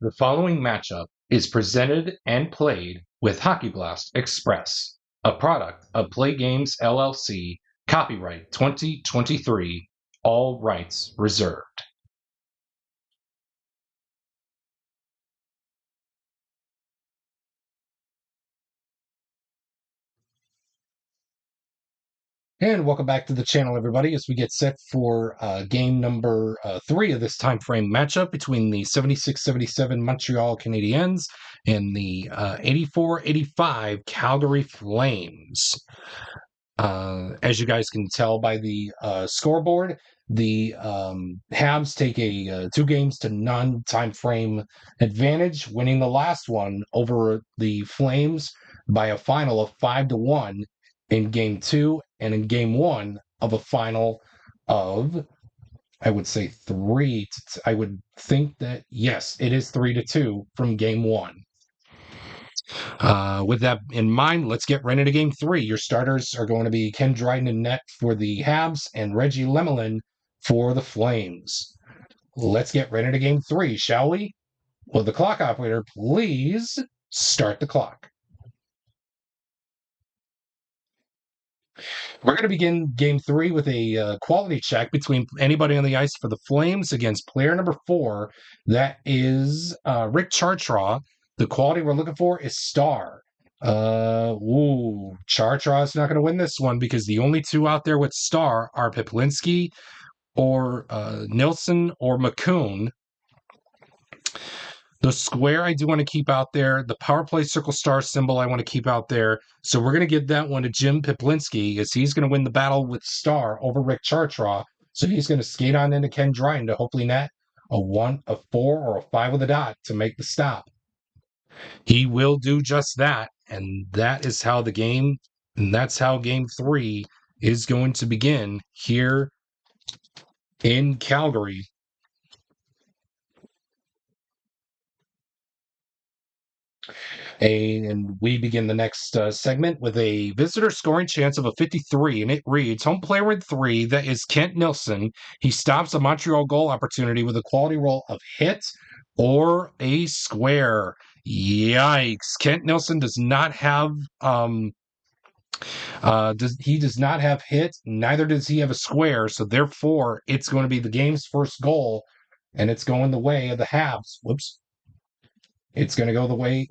The following matchup is presented and played with Hockey Blast Express, a product of Play Games LLC, copyright 2023, all rights reserved. And welcome back to the channel, everybody, as we get set for game number 3 of this time frame matchup between the 76-77 Montreal Canadiens and the 84-85 Calgary Flames. As you guys can tell by the scoreboard, the Habs take a 2-games-to-none time frame advantage, winning the last one over the Flames by a final of 5-1 in Game 2, and in Game 1 of a final of, I would say, 3. I would think that, yes, it is 3-2 from Game 1. With that in mind, let's get right into Game 3. Your starters are going to be Ken Dryden in net for the Habs and Reggie Lemelin for the Flames. Let's get right into Game 3, shall we? Will the clock operator please start the clock? We're going to begin Game 3 with a quality check between anybody on the ice for the Flames against player number 4. That is Rick Chartraw. The quality we're looking for is star. Chartraw is not going to win this one because the only two out there with star are Piplinski or Nilsson or McCoon. The square I do want to keep out there. The power play circle star symbol I want to keep out there. So we're going to give that one to Jim Piplinski as he's going to win the battle with star over Rick Chartraw. So he's going to skate on into Ken Dryden to hopefully net a 1, a 4, or a 5 with a dot to make the stop. He will do just that. And that is how the game, and that's how Game 3 is going to begin here in Calgary. And we begin the next segment with a visitor scoring chance of a 53, and it reads, home player with 3, that is Kent Nilsson. He stops a Montreal goal opportunity with a quality roll of hit or a square. Yikes. Kent Nilsson does not have does not have hit, neither does he have a square, so therefore it's going to be the game's first goal, and it's going the way of the Habs. Whoops. It's going to go the way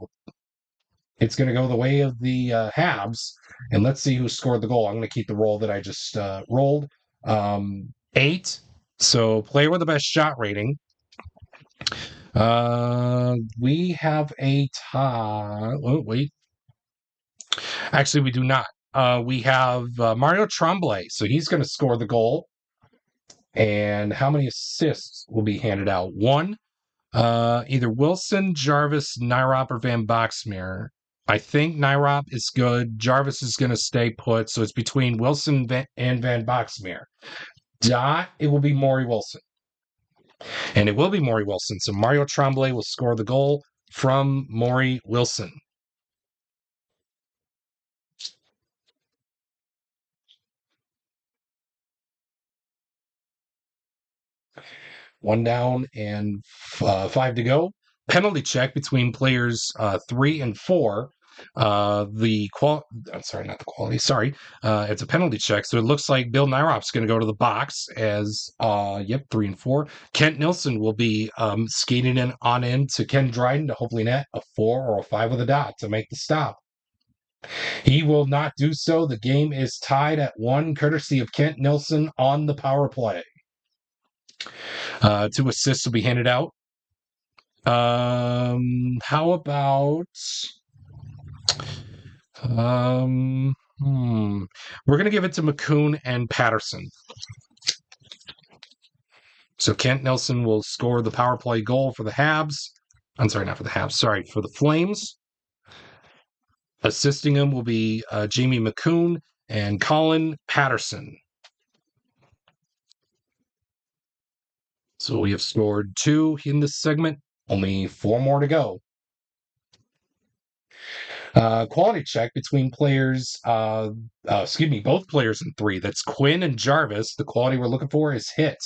of the Habs, and let's see who scored the goal. I'm going to keep the roll that I just rolled. 8. So player with the best shot rating. We have a tie. Oh, wait. Actually, we do not. We have Mario Tremblay, so he's going to score the goal. And how many assists will be handed out? 1. Either Wilson, Jarvis, Nyrop, or Van Boxmeer. I think Nyrop is good. Jarvis is going to stay put, so it's between Wilson and Van Boxmeer. Dot, it will be Maury Wilson. And it will be Maury Wilson, so Mario Tremblay will score the goal from Maury Wilson. One down and 5 to go. Penalty check between players 3 and 4. It's a penalty check. So it looks like Bill Nyrop's going to go to the box as 3 and 4. Kent Nilsson will be skating on in to Ken Dryden to hopefully net a 4 or a 5 with a dot to make the stop. He will not do so. The game is tied at 1, courtesy of Kent Nilsson on the power play. 2 assists will be handed out. How about we're going to give it to McCoon and Patterson. So Kent Nilsson will score the power play goal for the Habs. I'm sorry, not for the Habs. Sorry, for the Flames. Assisting him will be Jamie McCoon and Colin Patterson. So we have scored 2 in this segment. Only 4 more to go. Quality check between players, both players in 3. That's Quinn and Jarvis. The quality we're looking for is hit.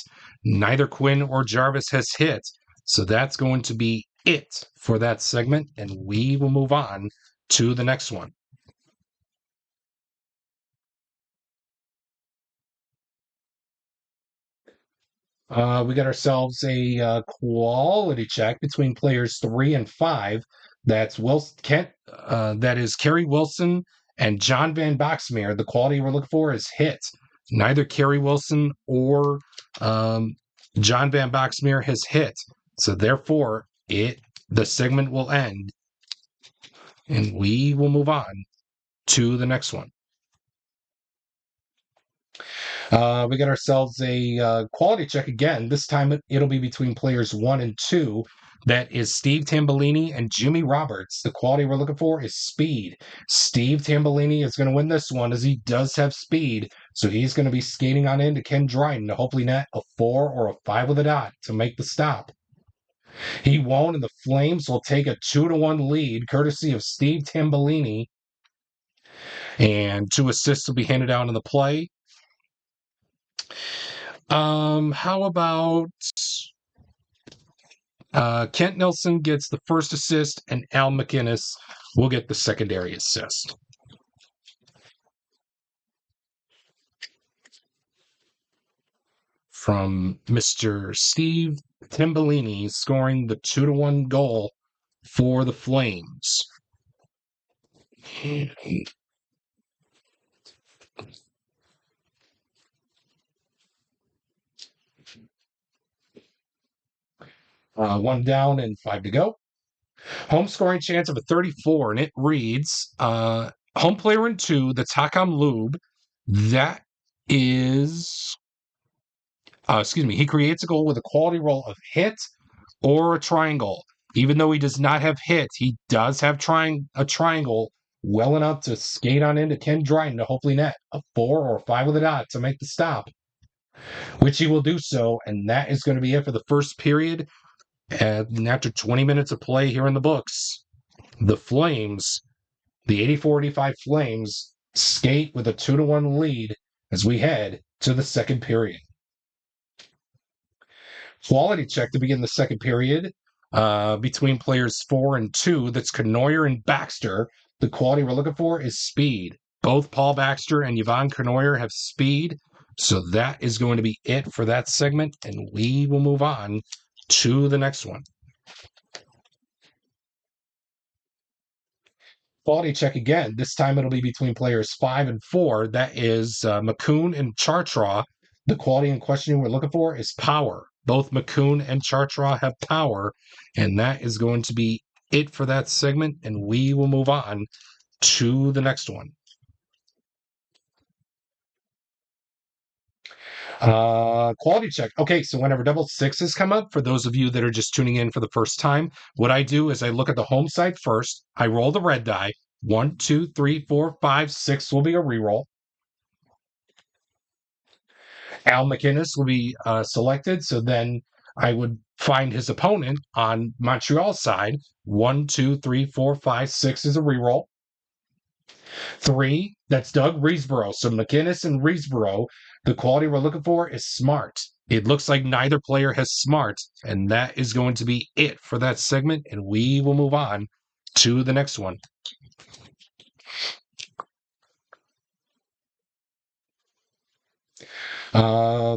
Neither Quinn or Jarvis has hit. So that's going to be it for that segment, and we will move on to the next one. We got ourselves a quality check between players 3 and 5. That's that is Kerry Wilson and John Van Boxmeer. The quality we're looking for is hit. Neither Kerry Wilson or John Van Boxmeer has hit, so therefore the segment will end, and we will move on to the next one. We got ourselves a quality check again. This time it'll be between players 1 and 2. That is Steve Tambellini and Jimmy Roberts. The quality we're looking for is speed. Steve Tambellini is going to win this one as he does have speed. So he's going to be skating on into Ken Dryden to hopefully net a 4 or a 5 with a dot to make the stop. He won't, and the Flames will take a 2-1 lead, courtesy of Steve Tambellini. And 2 assists will be handed out in the play. How about Kent Nilsson gets the first assist, and Al MacInnis will get the secondary assist. From Mr. Steve Tambellini scoring the 2-1 goal for the Flames. One down and 5 to go. Home scoring chance of a 34, and it reads home player in 2, the Takam Lube. That is, he creates a goal with a quality roll of hit or a triangle. Even though he does not have hit, he does have a triangle well enough to skate on into Ken Dryden to hopefully net a 4 or a 5 with a dot to make the stop, which he will do so, and that is going to be it for the first period. And after 20 minutes of play here in the books, the Flames, the 84-85 Flames, skate with a 2-1 lead as we head to the second period. Quality check to begin the second period between players 4 and 2. That's Knoyer and Baxter. The quality we're looking for is speed. Both Paul Baxter and Yvonne Knoyer have speed, so that is going to be it for that segment, and we will move on to the next one. Quality check again. This time it'll be between players 5 and 4. That is McCoon and Chartraw. The quality in question we're looking for is power. Both McCoon and Chartraw have power, and that is going to be it for that segment, and we will move on to the next one. Quality check. Okay, so whenever double sixes come up, for those of you that are just tuning in for the first time, what I do is I look at the home side first. I roll the red die. 1, 2, 3, 4, 5, 6 will be a reroll. Al MacInnis will be selected, so then I would find his opponent on Montreal's side. 1, 2, 3, 4, 5, 6 is a reroll. 3, that's Doug Reesborough. So MacInnis and Reesborough, the quality we're looking for is smart. It looks like neither player has smart, and that is going to be it for that segment, and we will move on to the next one.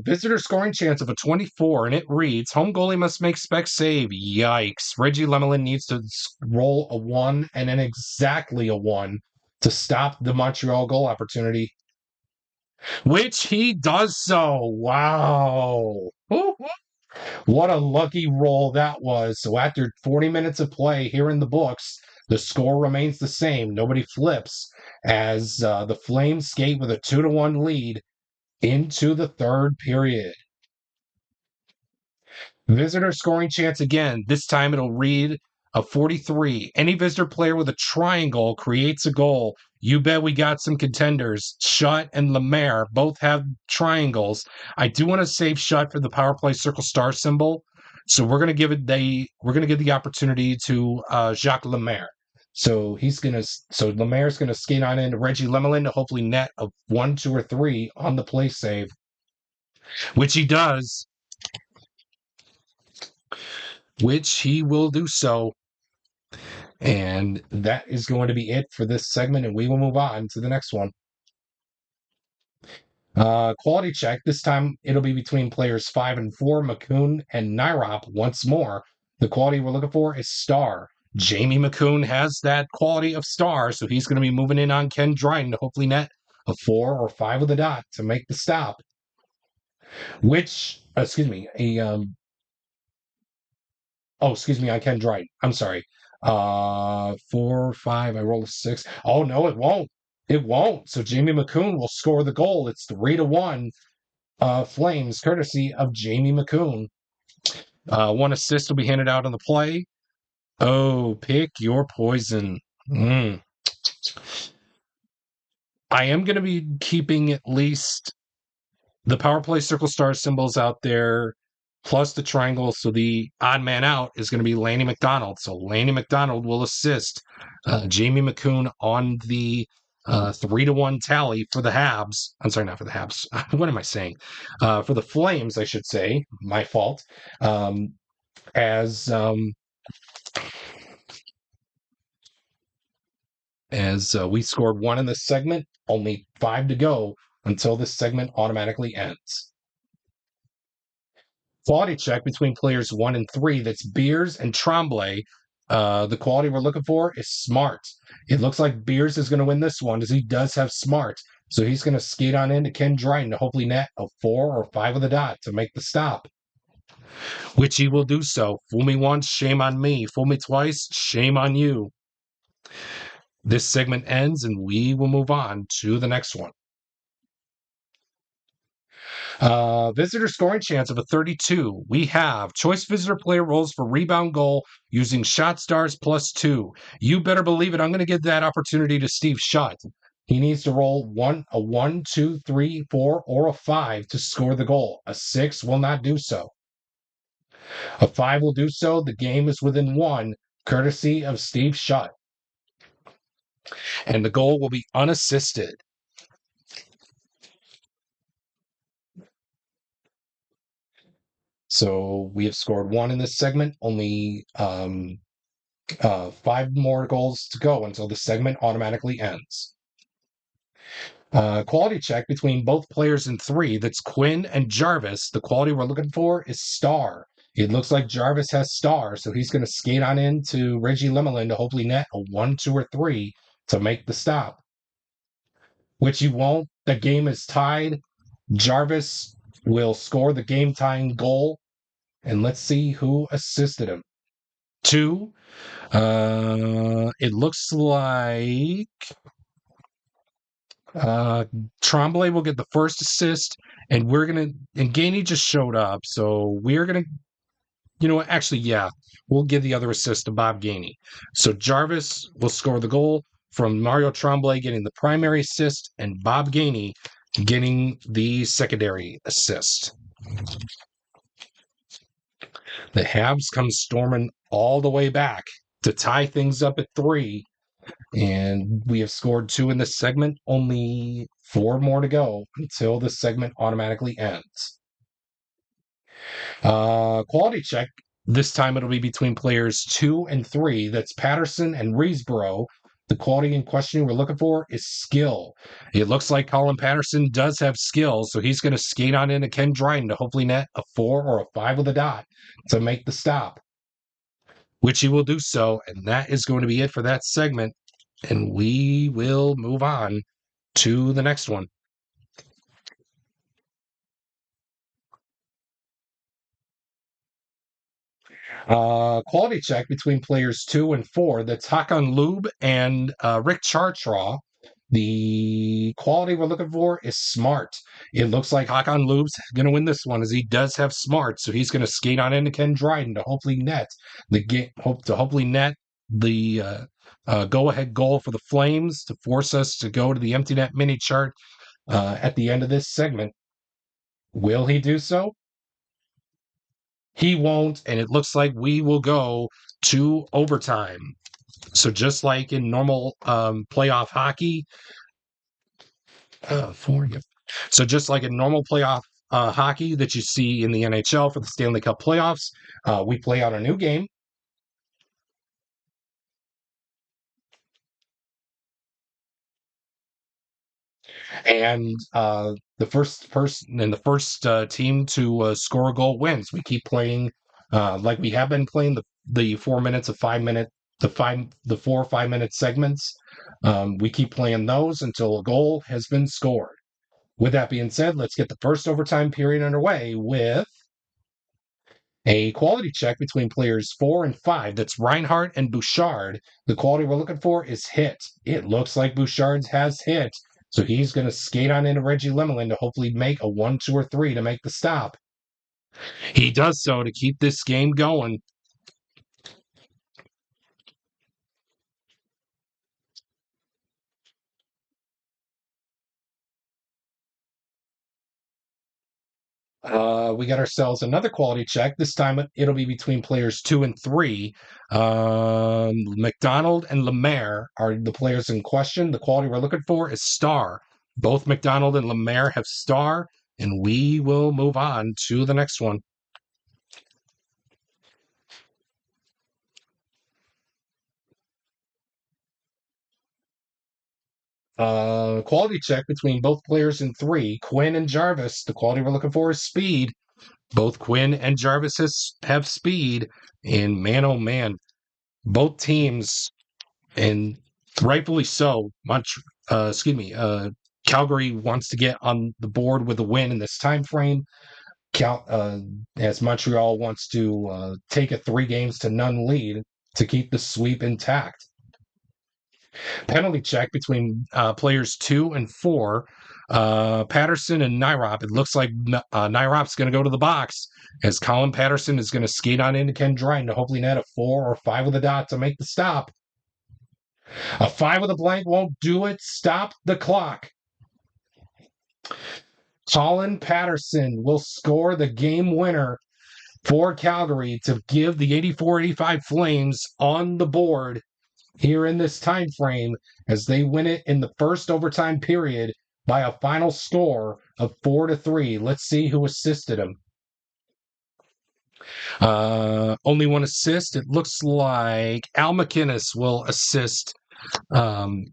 Visitor scoring chance of a 24, and it reads, home goalie must make spec save. Yikes. Reggie Lemelin needs to roll a 1 and then exactly a 1 to stop the Montreal goal opportunity, which he does so. Wow. What a lucky roll that was. So after 40 minutes of play here in the books, the score remains the same. Nobody flips as the Flames skate with a 2-1 lead into the third period. Visitor scoring chance again. This time it'll read a 43. Any visitor player with a triangle creates a goal. You bet we got some contenders. Shutt and Lemaire both have triangles. I do want to save Shutt for the power play circle star symbol, so we're going to give the opportunity to Jacques Lemaire. So Lemaire's gonna skate on into Reggie Lemelin to hopefully net a 1, 2, or 3 on the play save, which he does. which he will do so. And that is going to be it for this segment, and we will move on to the next one. Quality check. This time it'll be between players 5 and 4, McCoon and Nyrop once more. The quality we're looking for is star. Jamie McCoon has that quality of star, so he's going to be moving in on Ken Dryden to hopefully net a 4 or 5 with a dot to make the stop. Which, excuse me, excuse me, on Ken Dryden. I'm sorry. 4, 5, I rolled a 6. Oh, no, it won't. It won't. So Jamie McCoon will score the goal. It's 3-1. Flames, courtesy of Jamie McCoon. 1 assist will be handed out on the play. Oh, pick your poison. I am going to be keeping at least the power play circle star symbols out there, plus the triangle. So the odd man out is going to be Lanny McDonald. So Lanny McDonald will assist Jamie McCoon on the 3-1 tally for the Habs. I'm sorry, not for the Habs. What am I saying? For the Flames, I should say. My fault. As we scored 1 in this segment, only 5 to go until this segment automatically ends. Quality check between players 1 and 3. That's Beers and Tremblay. The quality we're looking for is smart. It looks like Beers is going to win this one as he does have smart. So he's going to skate on into Ken Dryden to hopefully net a 4 or 5 with a dot to make the stop, which he will do so. Fool me once, shame on me. Fool me twice, shame on you. This segment ends and we will move on to the next one. Visitor scoring chance of a 32. We have choice visitor player rolls for rebound goal using shot stars +2. You better believe it. I'm going to give that opportunity to Steve Shutt. He needs to roll a 1, 2, 3, 4, or a 5 to score the goal. A 6 will not do so. A 5 will do so. The game is within 1, courtesy of Steve Shutt. And the goal will be unassisted. So we have scored 1 in this segment, only 5 more goals to go until the segment automatically ends. Quality check between both players in 3. That's Quinn and Jarvis. The quality we're looking for is star. It looks like Jarvis has star, so he's going to skate on into Reggie Lemelin to hopefully net a 1, 2, or 3 to make the stop, which he won't. The game is tied. Jarvis will score the game-tying goal. And let's see who assisted him. 2. It looks like Tremblay will get the first assist, and Gainey just showed up, so we're gonna, we'll give the other assist to Bob Gainey. So Jarvis will score the goal from Mario Tremblay getting the primary assist, and Bob Gainey getting the secondary assist. The Habs come storming all the way back to tie things up at 3, and we have scored 2 in this segment. Only 4 more to go until this segment automatically ends. Quality check. This time it'll be between players 2 and 3. That's Patterson and Reesboro. The quality in question we're looking for is skill. It looks like Colin Patterson does have skill, so he's going to skate on into Ken Dryden to hopefully net a 4 or a 5 with a dot to make the stop, which he will do so. And that is going to be it for that segment. And we will move on to the next one. Quality check between players 2 and 4. That's Hakan Lube and Rick Chartraw. The quality we're looking for is smart. It looks like Hakan Lube's going to win this one as he does have smart. So he's going to skate on into Ken Dryden to hopefully net the go-ahead goal for the Flames to force us to go to the empty net mini chart at the end of this segment. Will he do so? He won't, and it looks like we will go to overtime. So just like in normal playoff hockey, so just like in normal playoff hockey that you see in the NHL for the Stanley Cup playoffs. We play out a new game. And the first person and the first team to score a goal wins. We keep playing like we have been playing the 4 minutes of 5 minute the 4 or 5 minute segments. We keep playing those until a goal has been scored. With that being said, let's get the first overtime period underway with a quality check between players 4 and 5. That's Reinhardt and Bouchard. The quality we're looking for is hit. It looks like Bouchard has hit. So he's going to skate on into Reggie Lemelin to hopefully make a 1, 2, or 3 to make the stop. He does so to keep this game going. We got ourselves another quality check. This time it'll be between players 2 and 3. McDonald and Lemaire are the players in question. The quality we're looking for is star. Both McDonald and Lemaire have star, and we will move on to the next one. Quality check between both players in 3. Quinn and Jarvis. The quality we're looking for is speed. Both Quinn and Jarvis have speed. And man, oh man, both teams, and rightfully so, Calgary wants to get on the board with a win in this time frame. As Montreal wants to take a 3 games to none lead to keep the sweep intact. Penalty check between players 2 and 4. Patterson and Nyrop. It looks like Nyrop's going to go to the box as Colin Patterson is going to skate on into Ken Dryden to hopefully net a 4 or 5 with a dot to make the stop. A 5 with a blank won't do it. Stop the clock. Colin Patterson will score the game winner for Calgary to give the 84-85 Flames on the board here in this time frame as they win it in the first overtime period by a final score of 4-3. Let's see who assisted him. Only one assist. It looks like Al McInnes will assist Mr.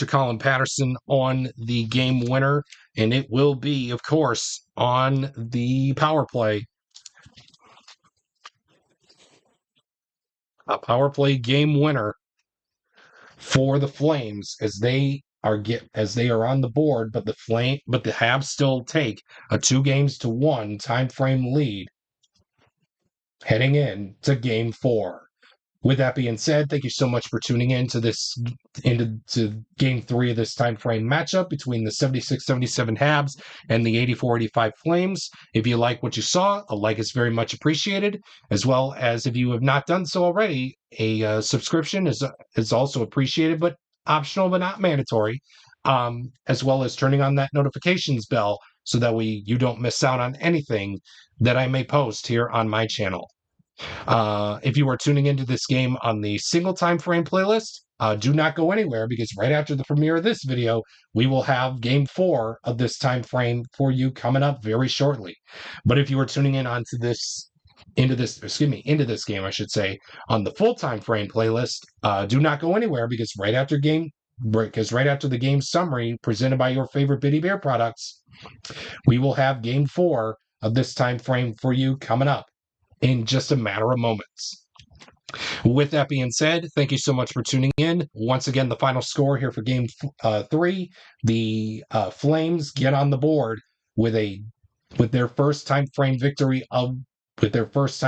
Colin Patterson on the game winner, and it will be, of course, on the power play. A power play game winner for the Flames as they are on the board, but the Habs still take a 2-1 time frame lead heading in to Game 4. With that being said, thank you so much for tuning in to Game 3 of this time frame matchup between the 76-77 Habs and the 84-85 Flames. If you like what you saw, a like is very much appreciated, as well as if you have not done so already, a subscription is also appreciated, but optional but not mandatory, as well as turning on that notifications bell so that you don't miss out on anything that I may post here on my channel. If you are tuning into this game on the single time frame playlist, do not go anywhere because right after the premiere of this video, we will have Game 4 of this time frame for you coming up very shortly. But if you are tuning in into this game, I should say, on the full time frame playlist, do not go anywhere because right after the game summary presented by your favorite Bitty Bear products, we will have Game 4 of this time frame for you coming up in just a matter of moments. With that being said, thank you so much for tuning in. Once again, the final score here for Game 3, the Flames get on the board with their first time frame victory with their first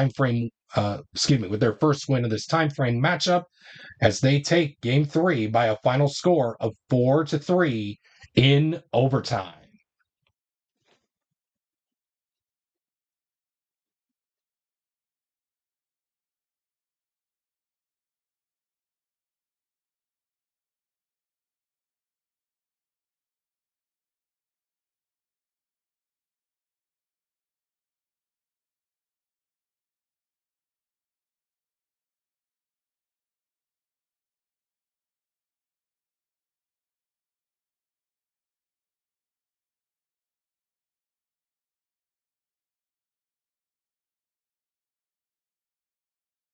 win of this time frame matchup as they take Game 3 by a final score of 4-3 in overtime.